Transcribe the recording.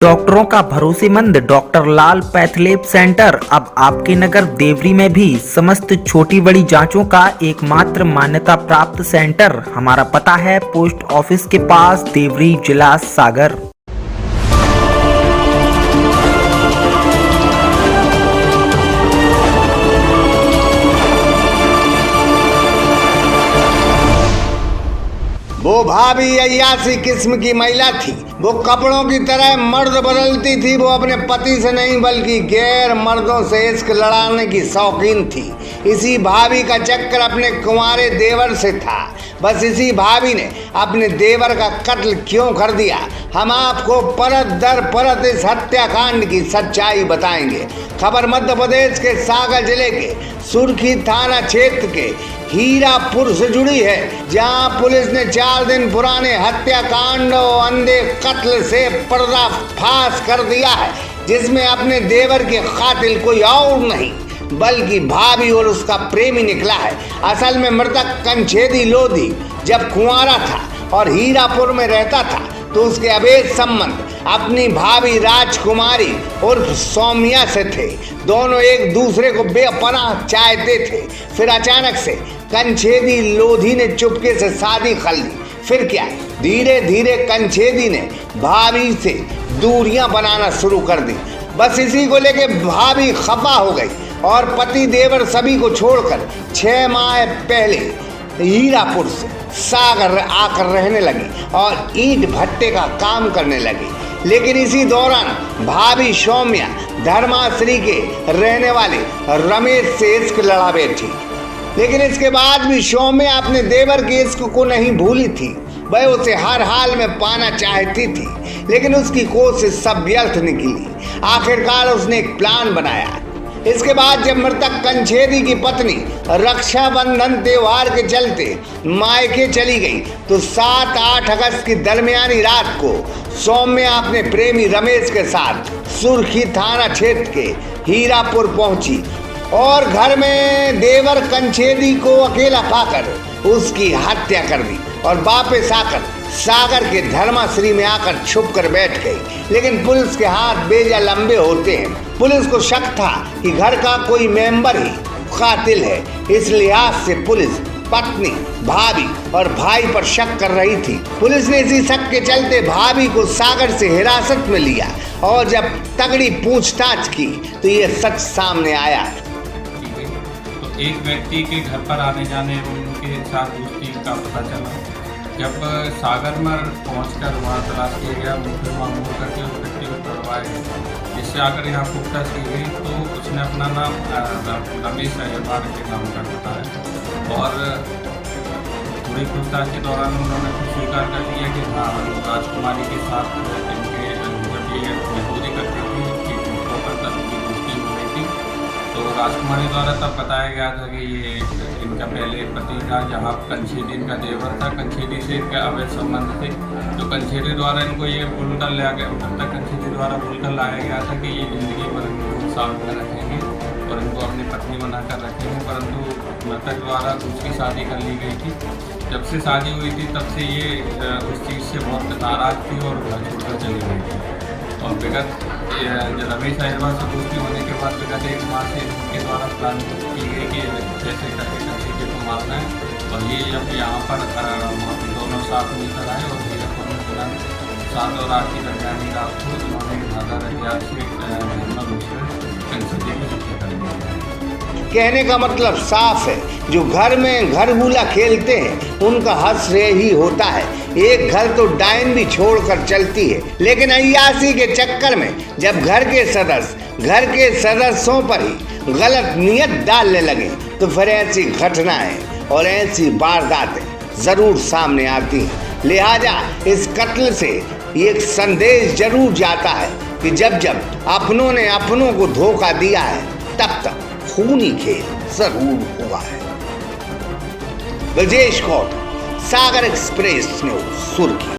डॉक्टरों का भरोसेमंद डॉक्टर लाल पैथलैब सेंटर अब आपके नगर देवरी में भी समस्त छोटी बड़ी जांचों का एकमात्र मान्यता प्राप्त सेंटर। हमारा पता है पोस्ट ऑफिस के पास, देवरी, जिला सागर। वो भाभी अय्यासी किस्म की महिला थी। वो कपड़ों की तरह मर्द बदलती थी। वो अपने पति से नहीं बल्कि गैर मर्दों से इश्क लड़ाने की शौकीन थी। इसी भाभी का चक्कर अपने कुंवारे देवर से था। बस इसी भाभी ने अपने देवर का कत्ल क्यों कर दिया, हम आपको परत दर परत इस हत्याकांड की सच्चाई बताएंगे। खबर मध्य प्रदेश के सागर जिले के सुर्खी थाना क्षेत्र के हीरापुर से जुड़ी है, जहां पुलिस ने 4 दिन पुराने हत्याकांड और अंधे कत्ल से पर्दाफाश कर दिया है, जिसमें अपने देवर के कातिल कोई और नहीं बल्कि भाभी और उसका प्रेमी निकला है। असल में मृतक कंछेदी लोधी जब कुंवारा था और हीरापुर में रहता था तो उसके अवैध संबंध अपनी भाभी राजकुमारी और सौम्या से थे। दोनों एक दूसरे को बेपनाह चाहते थे। फिर अचानक से कंछेदी लोधी ने चुपके से शादी कर ली। फिर क्या, धीरे धीरे कंछेदी ने भाभी से दूरियां बनाना शुरू कर दी। बस इसी को लेके भाभी खफा हो गई और पति देवर सभी को छोड़कर 6 माह पहले हीरापुर से सागर आकर रहने लगी और ईंट भट्टे का काम करने लगी। लेकिन इसी दौरान भाभी सौम्या धर्माश्री के रहने वाले रमेश से इश्क लड़ा बैठी। लेकिन इसके बाद भी सौम्या अपने देवर के इश्क को नहीं भूली थी। वह उसे हर हाल में पाना चाहती थी, लेकिन उसकी कोशिश सब व्यर्थ निकली। आखिरकार उसने एक प्लान बनाया। इसके बाद जब मृतक कंछेदी की पत्नी रक्षाबंधन त्योहार के चलते मायके चली गई तो 7-8 अगस्त की दरमियानी रात को सौम्या अपने प्रेमी रमेश के साथ सुर्खी थाना क्षेत्र के हीरापुर पहुंची और घर में देवर कंछेदी को अकेला पाकर उसकी हत्या कर दी और वापस आकर सागर के धर्माश्री में आकर छुप कर बैठ गई। लेकिन पुलिस के हाथ बेजा लंबे होते हैं। पुलिस को शक था कि घर का कोई मेंबर ही कातिल है। इस लिहाज से पुलिस पत्नी, भाभी और भाई पर शक कर रही थी। पुलिस ने इसी शक के चलते भाभी को सागर से हिरासत में लिया और जब तगड़ी पूछताछ की तो ये सच सामने आया। तो एक व्यक्ति के घर पर आने जाने एवं उनके साथ दोस्ती का पता चला। जब सागर में पहुंचकर वहां तलाश किया गया, मुखबिर मामूल करके उस व्यक्ति को करवाया। जिससे आकर यहाँ पूछताछ की गई तो उसने अपना नाम रमेश अय्यर के नाम का बताया और पूरी पूछताछ के दौरान उन्होंने स्वीकार कर दिया कि हाँ, राजकुमारी के साथ इनके जब ये मजदूरी करती थी कि उनकी दोस्ती हो गई थी तो राजकुमारी द्वारा तब बताया गया था कि ये इनका पहले पति था, जहाँ कंछेदी इनका देवर था, कंछेदी से इनका अवैध संबंध थे। तो कंछेदी द्वारा इनको ये बोलकर लाया गया, तब कंछेदी द्वारा बोलकर लाया गया था कि ये ज़िंदगी भर इनको साथ में रखेंगे और इनको अपनी पत्नी बनाकर रखेंगे। परंतु मृतक द्वारा दूसरी शादी कर ली गई थी। जब से शादी हुई थी तब से ये उस चीज़ से बहुत नाराज़ थी और घर छोड़कर चली गई थी। और विगत रमेश अय्यर से दोस्ती होने के बाद विगत 1 माह से इनके द्वारा प्लान की गई कि जैसे करके कंछेदी को मारना है। और ये जब यहाँ पर दोनों साथ मिलकर आए और हीरापुर में तुरंत 7 और 8 की दरमियानी रात को उन्होंने धागा हथियार से कंछेदी को हत्या कर दिया। कहने का मतलब साफ है, जो घर में घरगुला खेलते हैं उनका हश्रेय ही होता है। एक घर तो डायन भी छोड़कर चलती है, लेकिन अय्यासी के चक्कर में जब घर के सदस्यों पर ही गलत नियत डालने लगे तो फिर ऐसी घटनाएं और ऐसी वारदातें जरूर सामने आती हैं। लिहाजा इस कत्ल से एक संदेश जरूर जाता है कि जब जब अपनों ने अपनों को धोखा दिया है तब तक खूनी खेल जरूर हुआ है। ब्रजेश कौर, सागर एक्सप्रेस न्यूज, सुर्खी।